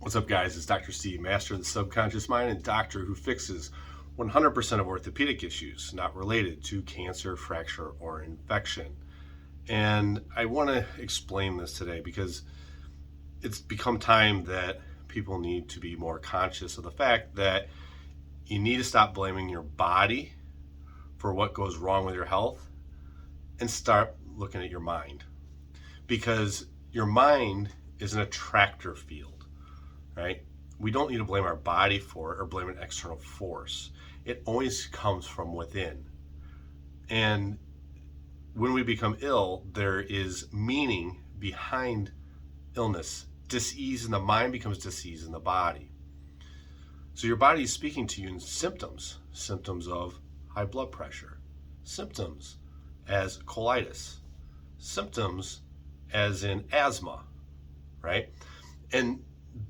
What's up, guys? It's Dr. Steve, master of the subconscious mind and doctor who fixes 100% of orthopedic issues not related to cancer, fracture, or infection. And I want to explain this today because it's become time that people need to be more conscious of the fact that you need to stop blaming your body for what goes wrong with your health and start looking at your mind. Because your mind is an attractor field, right? We don't need to blame our body for it or blame an external force. It always comes from within. And when we become ill, there is meaning behind illness. Dis-ease in the mind becomes dis-ease in the body. So your body is speaking to you in symptoms of high blood pressure, symptoms as colitis, symptoms as in asthma, right? And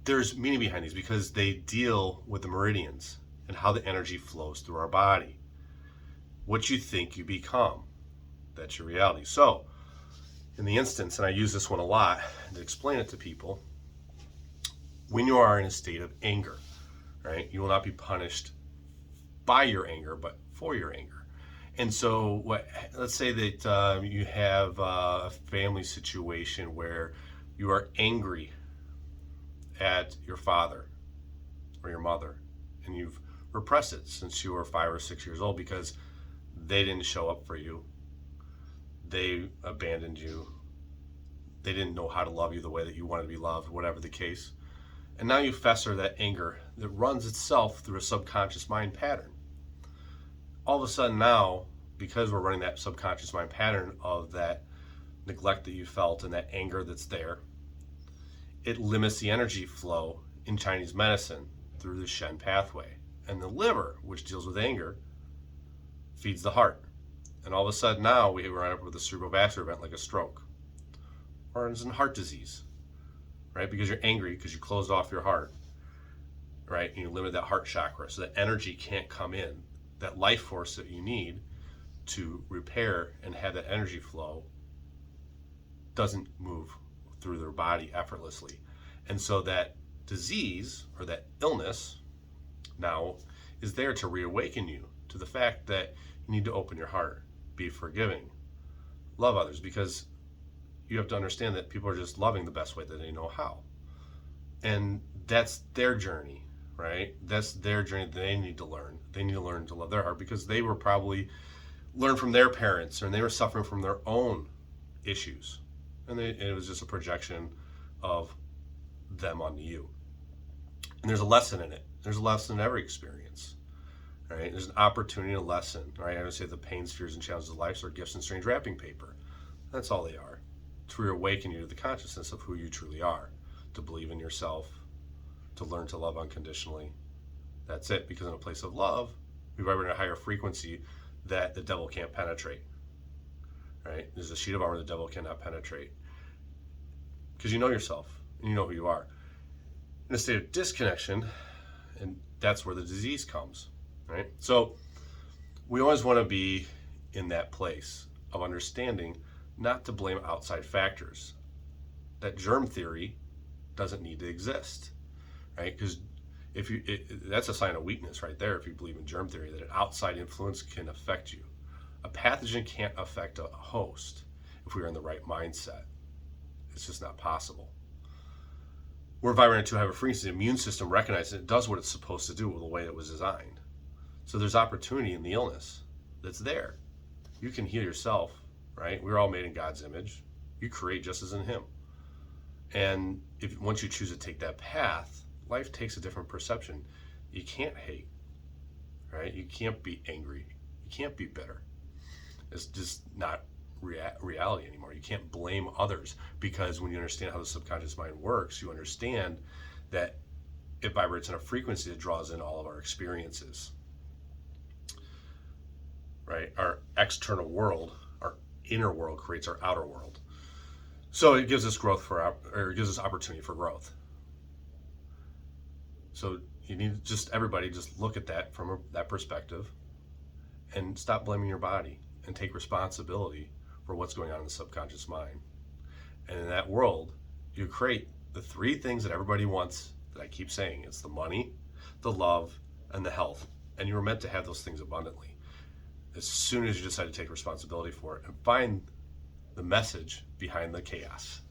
there's meaning behind these because they deal with the meridians and how the energy flows through our body. What you think you become, that's your reality. So in the instance, and I use this one a lot to explain it to people, when you are in a state of anger, right, you will not be punished by your anger, but for your anger. And so let's say that you have a family situation where you are angry at your father or your mother, and you've repressed it since you were 5 or 6 years old because they didn't show up for you, they abandoned you, they didn't know how to love you the way that you wanted to be loved, whatever the case. And now you fester that anger that runs itself through a subconscious mind pattern. All of a sudden now, because we're running that subconscious mind pattern of that neglect that you felt and that anger that's there, it limits the energy flow in Chinese medicine through the Shen pathway. And the liver, which deals with anger, feeds the heart. And all of a sudden now we run up with a cerebrovascular event like a stroke or it's in heart disease, right? Because you're angry because you closed off your heart, right? And you limit that heart chakra so that energy can't come in. That life force that you need to repair and have that energy flow doesn't move through their body effortlessly. And so that disease or that illness now is there to reawaken you to the fact that you need to open your heart, be forgiving, love others, because you have to understand that people are just loving the best way that they know how. And that's their journey, right? That's their journey they need to learn. They need to learn to love their heart because they were probably learned from their parents and they were suffering from their own issues. And it was just a projection of them onto you. And there's a lesson in it. There's a lesson in every experience, right? There's an opportunity, a lesson, right? I would say the pains, fears, and challenges of life are gifts in strange wrapping paper. That's all they are. To reawaken you to the consciousness of who you truly are, to believe in yourself, to learn to love unconditionally. That's it, because in a place of love, we vibrate at a higher frequency that the devil can't penetrate, right? There's a sheet of armor the devil cannot penetrate because you know yourself and you know who you are. In a state of disconnection, and that's where the disease comes, right? So we always want to be in that place of understanding not to blame outside factors. That germ theory doesn't need to exist, right? Because that's a sign of weakness right there if you believe in germ theory, that an outside influence can affect you. A pathogen can't affect a host if we are in the right mindset. It's just not possible. We're vibrating at too high of a frequency. The immune system recognizes it does what it's supposed to do with the way it was designed. So there's opportunity in the illness that's there. You can heal yourself, right? We're all made in God's image. You create just as in Him. And once you choose to take that path, life takes a different perception. You can't hate, right? You can't be angry. You can't be bitter. It's just not reality anymore. You can't blame others because when you understand how the subconscious mind works, you understand that it vibrates in a frequency that draws in all of our experiences, right? Our external world, our inner world creates our outer world. So it gives us it gives us opportunity for growth. So you need everybody just look at that from that perspective and stop blaming your body and take responsibility for what's going on in the subconscious mind. And in that world, you create the three things that everybody wants that I keep saying. It's the money, the love, and the health. And you were meant to have those things abundantly. As soon as you decide to take responsibility for it and find the message behind the chaos.